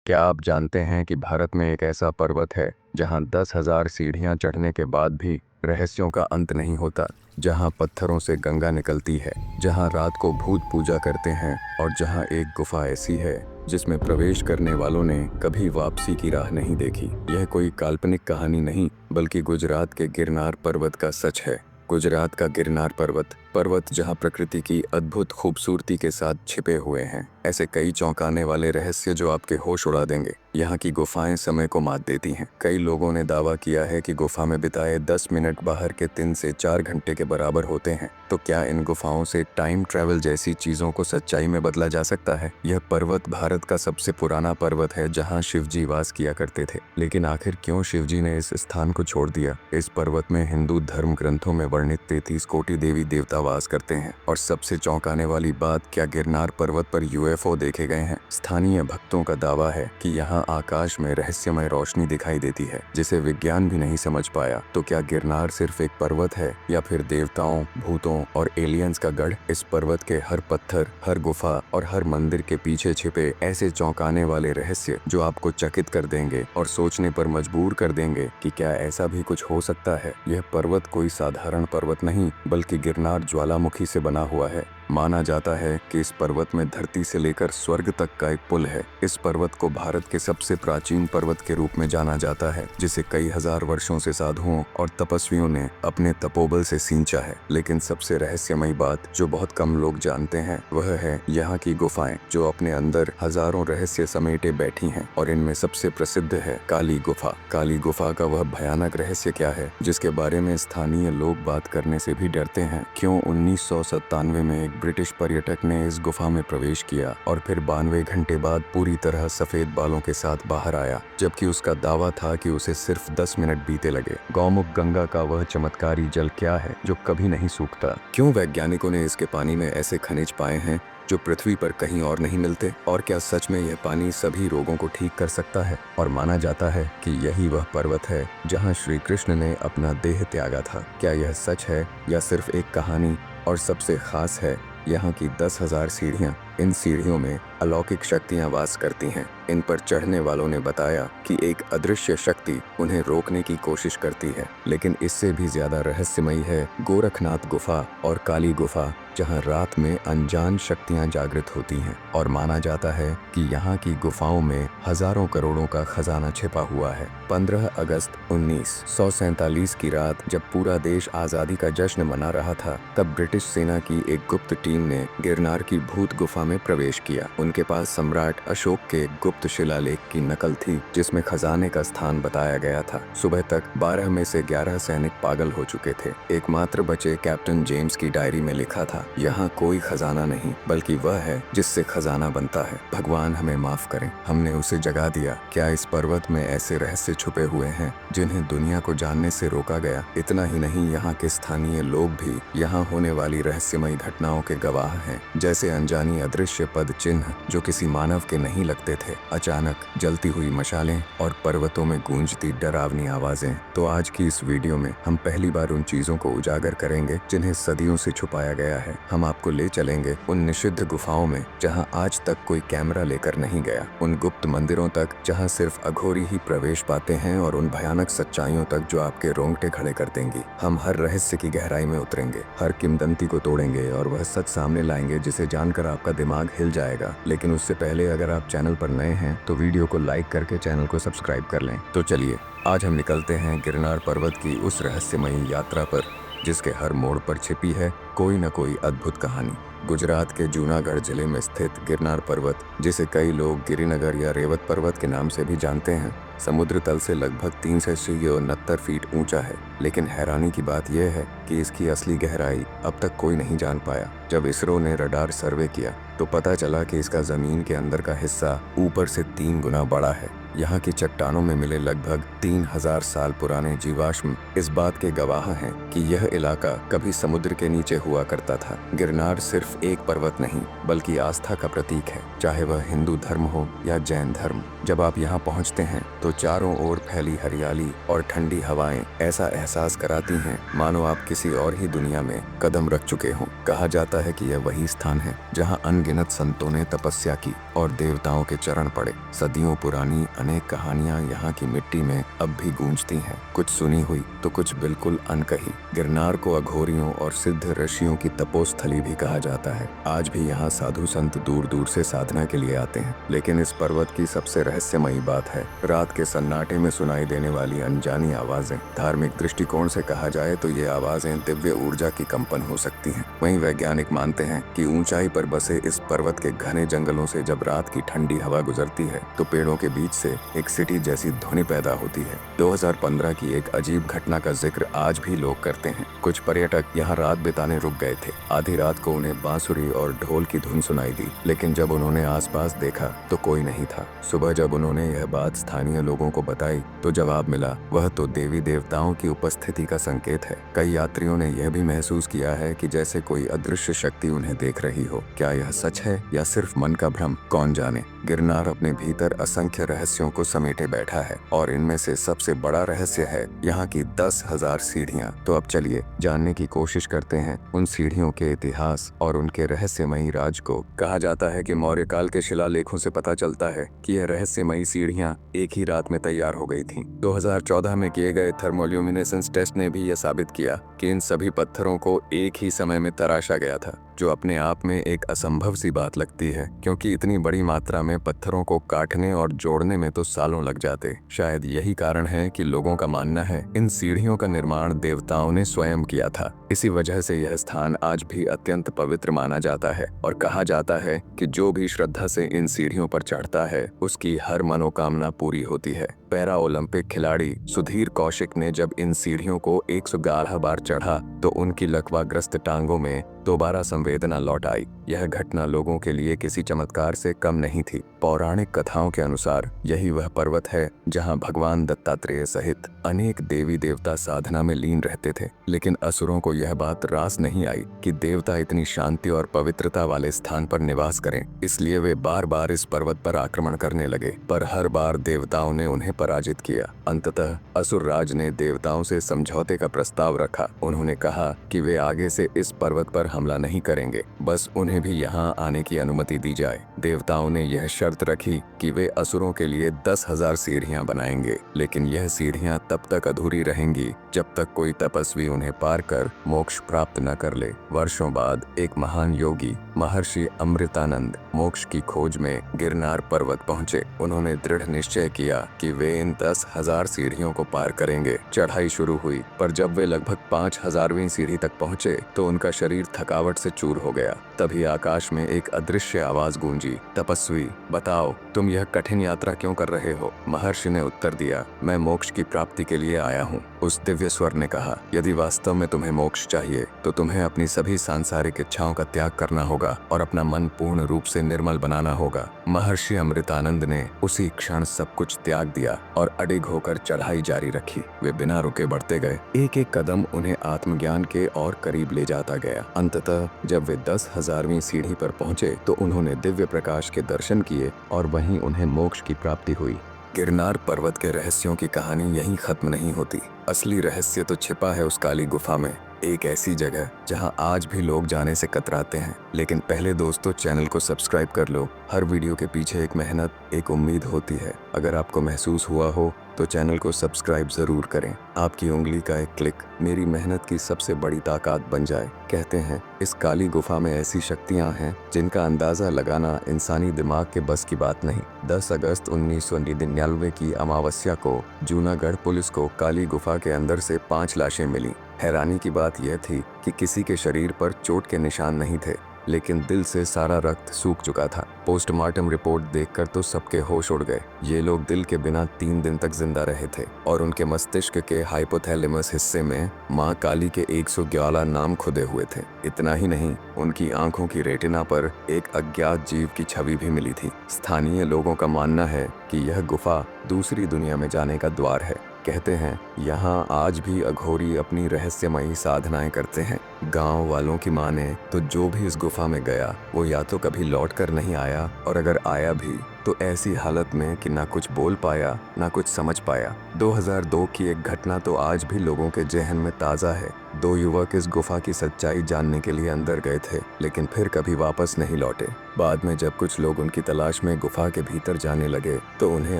क्या आप जानते हैं कि भारत में एक ऐसा पर्वत है जहां 10,000 सीढ़ियां चढ़ने के बाद भी रहस्यों का अंत नहीं होता, जहां पत्थरों से गंगा निकलती है, जहां रात को भूत पूजा करते हैं और जहां एक गुफा ऐसी है जिसमें प्रवेश करने वालों ने कभी वापसी की राह नहीं देखी। यह कोई काल्पनिक कहानी नहीं, बल्कि गुजरात के गिरनार पर्वत का सच है। गुजरात का गिरनार पर्वत, पर्वत जहां प्रकृति की अद्भुत खूबसूरती के साथ छिपे हुए हैं ऐसे कई चौंकाने वाले रहस्य जो आपके होश उड़ा देंगे। यहाँ की गुफाएं समय को मात देती हैं। कई लोगों ने दावा किया है कि गुफा में बिताए 10 मिनट बाहर के 3 से 4 घंटे के बराबर होते हैं। तो क्या इन गुफाओं से टाइम ट्रैवल जैसी चीजों को सच्चाई में बदला जा सकता है? यह पर्वत भारत का सबसे पुराना पर्वत है जहाँ शिवजी वास किया करते थे। लेकिन आखिर क्यों शिवजी ने इस स्थान को छोड़ दिया? इस पर्वत में हिंदू धर्म ग्रंथों में वर्णित 33 कोटि देवी देवता वास करते हैं। और सबसे चौंकाने वाली बात, क्या गिरनार पर्वत पर यूएफओ देखे गए हैं? स्थानीय भक्तों का दावा है कि यहाँ आकाश में रहस्यमय रोशनी दिखाई देती है जिसे विज्ञान भी नहीं समझ पाया। तो क्या गिरनार सिर्फ एक पर्वत है या फिर देवताओं, भूतों और एलियंस का गढ़? इस पर्वत के हर पत्थर, हर गुफा और हर मंदिर के पीछे छिपे ऐसे चौंकाने वाले रहस्य जो आपको चकित कर देंगे और सोचने पर मजबूर कर देंगे कि क्या ऐसा भी कुछ हो सकता है। यह पर्वत कोई साधारण पर्वत नहीं, बल्कि गिरनार ज्वालामुखी से बना हुआ है। माना जाता है कि इस पर्वत में धरती से लेकर स्वर्ग तक का एक पुल है। इस पर्वत को भारत के सबसे प्राचीन पर्वत के रूप में जाना जाता है, जिसे कई हजार वर्षों से साधुओं और तपस्वियों ने अपने तपोबल से सींचा है। लेकिन सबसे रहस्यमयी बात जो बहुत कम लोग जानते हैं वह है यहाँ की गुफाएं, जो अपने अंदर हजारों रहस्य समेटे बैठी हैं। और इनमें सबसे प्रसिद्ध है काली गुफा। काली गुफा का वह भयानक रहस्य क्या है जिसके बारे में स्थानीय लोग बात करने से भी डरते हैं? क्यों 1997 में एक ब्रिटिश पर्यटक ने इस गुफा में प्रवेश किया और फिर 92 घंटे बाद पूरी तरह सफेद बालों के साथ बाहर आया, जबकि उसका दावा था कि उसे सिर्फ 10 मिनट बीते लगे? गौमुख गंगा का वह चमत्कारी जल क्या है जो कभी नहीं सूखता? क्यों वैज्ञानिकों ने इसके पानी में ऐसे खनिज पाए हैं जो पृथ्वी पर कहीं और नहीं मिलते? और क्या सच में यह पानी सभी रोगों को ठीक कर सकता है? और माना जाता है कि यही वह पर्वत है जहां श्री कृष्ण ने अपना देह त्यागा था। क्या यह सच है या सिर्फ एक कहानी? और सबसे खास है यहाँ की 10,000 सीढ़ियाँ। इन सीढ़ियों में अलौकिक शक्तियाँ वास करती हैं। इन पर चढ़ने वालों ने बताया कि एक अदृश्य शक्ति उन्हें रोकने की कोशिश करती है। लेकिन इससे भी ज्यादा रहस्यमयी है गोरखनाथ गुफा और काली गुफा, जहां रात में अनजान शक्तियां जागृत होती हैं। और माना जाता है कि यहाँ की गुफाओं में हजारों करोड़ों का खजाना छिपा हुआ है। 15 अगस्त 1947 की रात, जब पूरा देश आज़ादी का जश्न मना रहा था, तब ब्रिटिश सेना की एक गुप्त टीम ने गिरनार की भूत गुफा में प्रवेश किया। उनके पास सम्राट अशोक के गुप्त शिलालेख की नकल थी जिसमें खजाने का स्थान बताया गया था। सुबह तक 12 में से 11 सैनिक पागल हो चुके थे। एकमात्र बचे कैप्टन जेम्स की डायरी में लिखा था, यहाँ कोई खजाना नहीं, बल्कि वह है जिससे खजाना बनता है। भगवान हमें माफ करें, हमने उसे जगा दिया। क्या इस पर्वत में ऐसे रहस्य छुपे हुए हैं जिन्हें दुनिया को जानने से रोका गया? इतना ही नहीं, यहाँ के स्थानीय लोग भी यहाँ होने वाली रहस्यमयी घटनाओं के गवाह हैं। जैसे अनजानी अदृश्य पद चिन्ह जो किसी मानव के नहीं लगते थे, अचानक जलती हुई मशालें और पर्वतों में गूंजती डरावनी आवाजें। तो आज की इस वीडियो में हम पहली बार उन चीजों को उजागर करेंगे जिन्हें सदियों से छुपाया गया है। हम आपको ले चलेंगे उन निषिद्ध गुफाओं में जहां आज तक कोई कैमरा लेकर नहीं गया, उन गुप्त मंदिरों तक जहां सिर्फ अघोरी ही प्रवेश पाते हैं, और उन भयानक सच्चाइयों तक जो आपके रोंगटे खड़े कर देंगी। हम हर रहस्य की गहराई में उतरेंगे, हर किंवदंती को तोड़ेंगे और वह सच सामने लाएंगे जिसे जानकर आपका दिमाग हिल जाएगा। लेकिन उससे पहले अगर आप चैनल पर नए हैं तो वीडियो को लाइक करके चैनल को सब्सक्राइब कर लें। तो चलिए आज हम निकलते हैं गिरनार पर्वत की उस रहस्यमयी यात्रा पर जिसके हर मोड़ पर छिपी है कोई न कोई अद्भुत कहानी। गुजरात के जूनागढ़ जिले में स्थित गिरनार पर्वत, जिसे कई लोग गिरिनगर या रेवत पर्वत के नाम से भी जानते हैं, समुद्र तल से लगभग 369 फीट ऊंचा है। लेकिन हैरानी की बात यह है कि इसकी असली गहराई अब तक कोई नहीं जान पाया। जब इसरो ने रडार सर्वे किया तो पता चला कि इसका जमीन के अंदर का हिस्सा ऊपर से 3 गुना बड़ा है। यहाँ की चट्टानों में मिले लगभग 3000 साल पुराने जीवाश्म इस बात के गवाह हैं कि यह इलाका कभी समुद्र के नीचे हुआ करता था। गिरनार सिर्फ एक पर्वत नहीं बल्कि आस्था का प्रतीक है, चाहे वह हिंदू धर्म हो या जैन धर्म। जब आप यहाँ पहुँचते हैं तो चारों ओर फैली हरियाली और ठंडी हवाएं ऐसा एहसास कराती हैं मानो आप किसी और ही दुनिया में कदम रख चुके हों। कहा जाता है कि यह वही स्थान है जहाँ अनगिनत संतों ने तपस्या की और देवताओं के चरण पड़े। सदियों पुरानी अनेक कहानियां यहाँ की मिट्टी में अब भी गूंजती हैं, कुछ सुनी हुई तो कुछ बिल्कुल अनकही। गिरनार को अघोरियों और सिद्ध ऋषियों की तपोस्थली भी कहा जाता है। आज भी यहाँ साधु संत दूर दूर से साधना के लिए आते हैं। लेकिन इस पर्वत की सबसे रहस्यमयी बात है रात के सन्नाटे में सुनाई देने वाली अनजानी आवाजें। धार्मिक दृष्टिकोण से कहा जाए तो ये आवाजें दिव्य ऊर्जा की कंपन हो सकती हैं। वहीं वैज्ञानिक मानते हैं कि ऊंचाई पर बसे इस पर्वत के घने जंगलों से जब रात की ठंडी हवा गुजरती है तो पेड़ों के बीच से एक सिटी जैसी ध्वनि पैदा होती है। 2015 की एक अजीब घटना का जिक्र आज भी लोग करते हैं। कुछ पर्यटक यहाँ रात बिताने रुक गए थे। आधी रात को उन्हें बांसुरी और ढोल की धुन सुनाई दी, लेकिन जब उन्होंने आसपास देखा तो कोई नहीं था। सुबह जब उन्होंने यह बात स्थानीय लोगों को बताई तो जवाब मिला वह तो देवी देवताओं की उपस्थिति का संकेत है। कई यात्रियों ने यह भी महसूस किया है कि जैसे कोई अदृश्य शक्ति उन्हें देख रही हो। क्या यह सच है या सिर्फ मन का भ्रम, कौन जाने। गिरनार अपने भीतर असंख्य रहस्यों को समेटे बैठा है और इनमें से सबसे बड़ा रहस्य है यहाँ की 10,000 सीढ़ियाँ। तो अब चलिए जानने की कोशिश करते हैं उन सीढ़ियों के इतिहास और उनके रहस्यमयी राज को। कहा जाता है कि मौर्य काल के शिलालेखों से पता चलता है कि यह रहस्यमयी सीढ़ियाँ एक ही रात में तैयार हो गई थीं। 2014 में किए गए थर्मोल्यूमिनेसेंस टेस्ट ने भी यह साबित किया कि इन सभी पत्थरों को एक ही समय में तराशा गया था, जो अपने आप में एक असंभव सी बात लगती है क्योंकि इतनी बड़ी मात्रा में पत्थरों को काटने और जोड़ने में तो सालों लग जाते। शायद यही कारण है कि लोगों का मानना है इन सीढ़ियों का निर्माण देवताओं ने स्वयं किया था। इसी वजह से यह स्थान आज भी अत्यंत पवित्र माना जाता है और कहा जाता है कि जो भी श्रद्धा से इन सीढ़ियों पर चढ़ता है उसकी हर मनोकामना पूरी होती है। पैरा ओलंपिक खिलाड़ी सुधीर कौशिक ने जब इन सीढ़ियों को 111 बार चढ़ा तो उनकी लकवाग्रस्त टांगों में दोबारा संवेदना लौट आई। यह घटना लोगों के लिए किसी चमत्कार से कम नहीं थी। पौराणिक कथाओं के अनुसार यही वह पर्वत है जहां भगवान दत्तात्रेय सहित अनेक देवी देवता साधना में लीन रहते थे। लेकिन असुरों को यह बात रास नहीं आई कि देवता इतनी शांति और पवित्रता वाले स्थान पर निवास करें, इसलिए वे बार बार इस पर्वत पर आक्रमण करने लगे, पर हर बार देवताओं ने उन्हें पराजित किया। अंततः असुर राज ने देवताओं से समझौते का प्रस्ताव रखा। उन्होंने कहा कि वे आगे से इस पर्वत पर हमला नहीं करेंगे, बस उन्हें भी यहाँ आने की अनुमति दी जाए। देवताओं ने यह शर्त रखी कि वे असुरों के लिए 10,000 सीढ़ियां बनाएंगे, लेकिन यह सीढ़ियां तब तक अधूरी रहेंगी जब तक कोई तपस्वी उन्हें पार कर मोक्ष प्राप्त न कर ले। वर्षों बाद एक महान योगी महर्षि अमृतानंद मोक्ष की खोज में गिरनार पर्वत पहुंचे। उन्होंने दृढ़ निश्चय किया कि वे इन 10,000 सीढ़ियों को पार करेंगे। चढ़ाई शुरू हुई, पर जब वे लगभग 5000वीं सीढ़ी तक पहुंचे तो उनका शरीर थकावट से चूर हो गया। तभी आकाश में एक अदृश्य आवाज गूंजी, तपस्वी बताओ तुम यह कठिन यात्रा क्यों कर रहे हो। महर्षि ने उत्तर दिया, मैं मोक्ष की प्राप्ति के लिए आया हूँ। उस दिव्य स्वर ने कहा, यदि वास्तव में तुम्हें मोक्ष चाहिए तो तुम्हें अपनी सभी सांसारिक इच्छाओं का त्याग करना होगा और अपना मन पूर्ण रूप से निर्मल बनाना होगा। महर्षि अमृतानंद ने उसी क्षण सब कुछ त्याग दिया और अडिग होकर चढ़ाई जारी रखी। वे बिना रुके बढ़ते गए, एक एक कदम उन्हें आत्मज्ञान के और करीब ले जाता गया। अंततः जब वे 10,000वीं सीढ़ी पर पहुंचे तो उन्होंने दिव्य प्रकाश के दर्शन किए और वहीं उन्हें मोक्ष की प्राप्ति हुई। गिरनार पर्वत के रहस्यों की कहानी यहीं खत्म नहीं होती। असली रहस्य तो छिपा है उस काली गुफा में, एक ऐसी जगह जहां आज भी लोग जाने से कतराते हैं। लेकिन पहले दोस्तों चैनल को सब्सक्राइब कर लो। हर वीडियो के पीछे एक मेहनत, एक उम्मीद होती है। अगर आपको महसूस हुआ हो तो चैनल को सब्सक्राइब जरूर करें। आपकी उंगली का एक क्लिक मेरी मेहनत की सबसे बड़ी ताकत बन जाए। कहते हैं इस काली गुफा में ऐसी शक्तियां हैं जिनका अंदाजा लगाना इंसानी दिमाग के बस की बात नहीं। 10 अगस्त 1999 की अमावस्या को जूनागढ़ पुलिस को काली गुफा के अंदर से 5 लाशें मिली। हैरानी की बात यह थी कि किसी के शरीर पर चोट के निशान नहीं थे, लेकिन दिल से सारा रक्त सूख चुका था। पोस्टमार्टम रिपोर्ट देखकर तो सबके होश उड़ गए। ये लोग दिल के बिना 3 दिन तक जिंदा रहे थे और उनके मस्तिष्क के हाइपोथैलेमस हिस्से में माँ काली के 111 नाम खुदे हुए थे। इतना ही नहीं, उनकी आंखों की रेटिना पर एक अज्ञात जीव की छवि भी मिली थी। स्थानीय लोगों का मानना है कि यह गुफा दूसरी दुनिया में जाने का द्वार है। कहते हैं यहाँ आज भी अघोरी अपनी रहस्यमयी साधनाएं करते हैं। गांव वालों की माने तो जो भी इस गुफा में गया वो या तो कभी लौट कर नहीं आया, और अगर आया भी तो ऐसी हालत में कि ना कुछ बोल पाया ना कुछ समझ पाया। 2002 की एक घटना तो आज भी लोगों के जहन में ताज़ा है। 2 युवक इस गुफा की सच्चाई जानने के लिए अंदर गए थे, लेकिन फिर कभी वापस नहीं लौटे। बाद में जब कुछ लोग उनकी तलाश में गुफा के भीतर जाने लगे तो उन्हें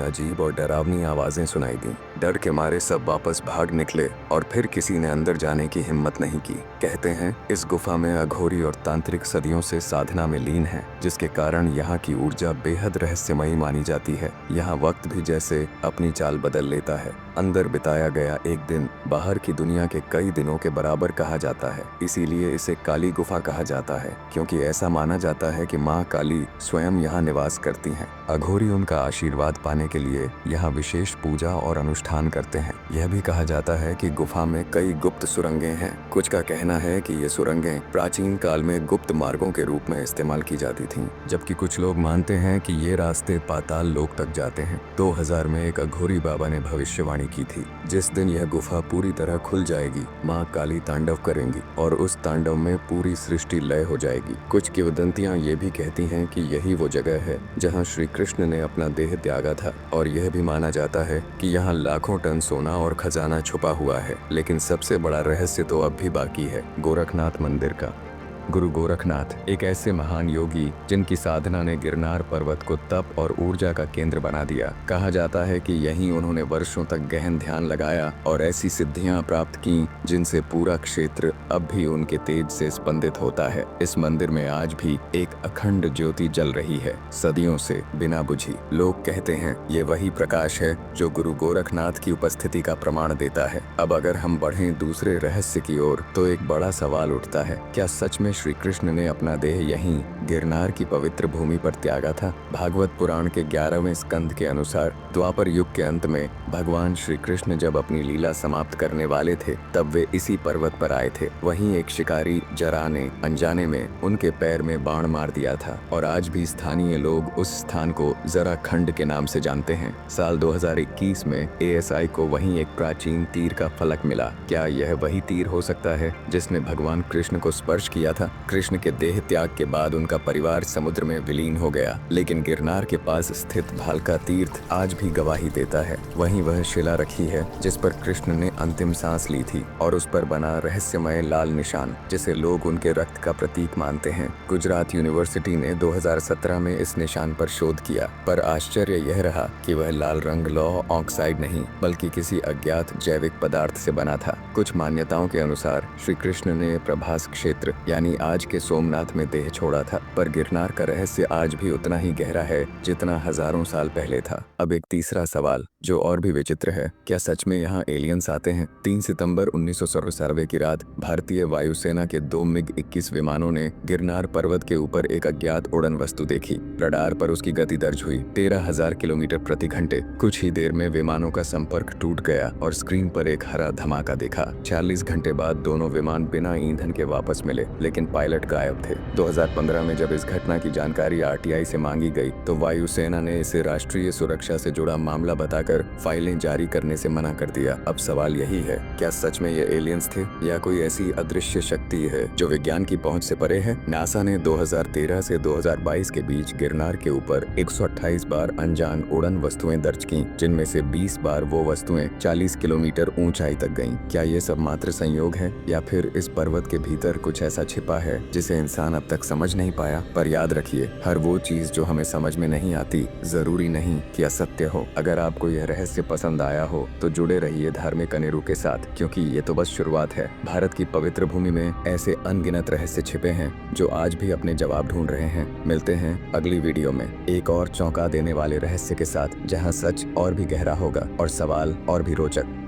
अजीब और डरावनी आवाज़ें सुनाई दी। डर के मारे सब वापस भाग निकले और फिर किसी ने अंदर जाने की हिम्मत नहीं की। कहते हैं इस गुफा में अघोरी और तांत्रिक सदियों से साधना में लीन है, जिसके कारण यहाँ की ऊर्जा बेहद रहस्यमयी मानी जाती है। यहाँ वक्त भी जैसे अपनी चाल बदल लेता है। अंदर बिताया गया एक दिन बाहर की दुनिया के कई दिनों के बराबर कहा जाता है। इसीलिए इसे काली गुफा कहा जाता है, क्योंकि ऐसा माना जाता है कि माँ काली स्वयं यहाँ निवास करती हैं। अघोरी उनका आशीर्वाद पाने के लिए यहाँ विशेष पूजा और अनुष्ठान करते हैं। यह भी कहा जाता है कि गुफा में कई गुप्त सुरंगें हैं। कुछ का कहना है कि ये सुरंगें प्राचीन काल में गुप्त मार्गों के रूप में इस्तेमाल की जाती थीं, जबकि कुछ लोग मानते हैं कि ये रास्ते पाताल लोक तक जाते हैं। 2000 में एक अघोरी बाबा ने भविष्यवाणी की थी, जिस दिन यह गुफा पूरी तरह खुल जाएगी माँ काली तांडव करेंगी और उस तांडव में पूरी सृष्टि लय हो जाएगी। कुछ किंवदंतियां ये भी कहती हैं कि यही वो जगह है जहां श्री कृष्ण ने अपना देह त्यागा था, और यह भी माना जाता है कि यहाँ लाखों टन सोना और खजाना छुपा हुआ है। लेकिन सबसे बड़ा रहस्य तो अब भी बाकी है, गोरखनाथ मंदिर का। गुरु गोरखनाथ एक ऐसे महान योगी जिनकी साधना ने गिरनार पर्वत को तप और ऊर्जा का केंद्र बना दिया। कहा जाता है कि यहीं उन्होंने वर्षों तक गहन ध्यान लगाया और ऐसी सिद्धियां प्राप्त की जिनसे पूरा क्षेत्र अब भी उनके तेज से स्पंदित होता है। इस मंदिर में आज भी एक अखंड ज्योति जल रही है, सदियों से बिना बुझी। लोग कहते हैं ये वही प्रकाश है जो गुरु गोरखनाथ की उपस्थिति का प्रमाण देता है। अब अगर हम बढ़ें दूसरे रहस्य की ओर तो एक बड़ा सवाल उठता है, क्या सच में श्री कृष्ण ने अपना देह यहीं गिरनार की पवित्र भूमि पर त्यागा था? भागवत पुराण के 11वें स्कंद के अनुसार द्वापर युग के अंत में भगवान श्री कृष्ण जब अपनी लीला समाप्त करने वाले थे तब वे इसी पर्वत पर आए थे। वहीं एक शिकारी जरा ने अनजाने में उनके पैर में बाण मार दिया था और आज भी स्थानीय लोग उस स्थान को जरा खंड के नाम से जानते हैं। साल 2021 में ASI को वहीं एक प्राचीन तीर का फलक मिला। क्या यह वही तीर हो सकता है जिसने भगवान कृष्ण को स्पर्श किया था? कृष्ण के देह त्याग के बाद उनका परिवार समुद्र में विलीन हो गया, लेकिन गिरनार के पास स्थित भालका तीर्थ आज भी गवाही देता है। वहीं वह शिला रखी है जिस पर कृष्ण ने अंतिम सांस ली थी और उस पर बना रहस्यमय लाल निशान, जिसे लोग उनके रक्त का प्रतीक मानते हैं। गुजरात यूनिवर्सिटी ने 2017 में इस निशान पर शोध किया, पर आश्चर्य यह रहा कि वह लाल रंग लौह ऑक्साइड नहीं बल्कि किसी अज्ञात जैविक पदार्थ से बना था। कुछ मान्यताओं के अनुसार श्री कृष्ण ने प्रभास क्षेत्र यानी आज के सोमनाथ में देह छोड़ा था, पर गिरनार का रहस्य आज भी उतना ही गहरा है जितना हजारों साल पहले था। अब एक तीसरा सवाल जो और भी विचित्र है, क्या सच में यहाँ एलियंस आते हैं? 3 सितंबर 1997 की रात भारतीय वायुसेना के 2 MiG-21 विमानों ने गिरनार पर्वत के ऊपर एक अज्ञात उड़न वस्तु देखी। रडार पर उसकी गति दर्ज हुई 13,000 किलोमीटर प्रति घंटे। कुछ ही देर में विमानों का संपर्क टूट गया और स्क्रीन पर एक हरा धमाका दिखा। 40 घंटे बाद दोनों विमान बिना ईंधन के वापस मिले, लेकिन पायलट गायब थे। 2015 में जब इस घटना की जानकारी RTI से मांगी गई तो वायुसेना ने इसे राष्ट्रीय सुरक्षा से जुड़ा मामला बताकर फाइलें जारी करने से मना कर दिया। अब सवाल यही है, क्या सच में ये एलियंस थे या कोई ऐसी अदृश्य शक्ति है जो विज्ञान की पहुंच से परे है? नासा ने 2013 से 2022 के बीच गिरनार के ऊपर 128 बार अनजान उड़न वस्तुएं दर्ज की, जिनमें से 20 बार वो वस्तुएं 40 किलोमीटर ऊंचाई तक गईं। क्या ये सब मात्र संयोग है या फिर इस पर्वत के भीतर कुछ ऐसा छिपा है जिसे इंसान अब तक समझ नहीं पाया? पर याद रखिए, हर वो चीज जो हमें समझ में नहीं आती जरूरी नहीं कि असत्य हो। अगर आपको यह रहस्य पसंद आया हो तो जुड़े रहिए धार्मिक अनेरू के साथ, क्योंकि ये तो बस शुरुआत है। भारत की पवित्र भूमि में ऐसे अनगिनत रहस्य छिपे हैं जो आज भी अपने जवाब ढूंढ रहे हैं। मिलते हैं अगली वीडियो में एक और चौंका देने वाले रहस्य के साथ, जहां सच और भी गहरा होगा और सवाल और भी रोचक।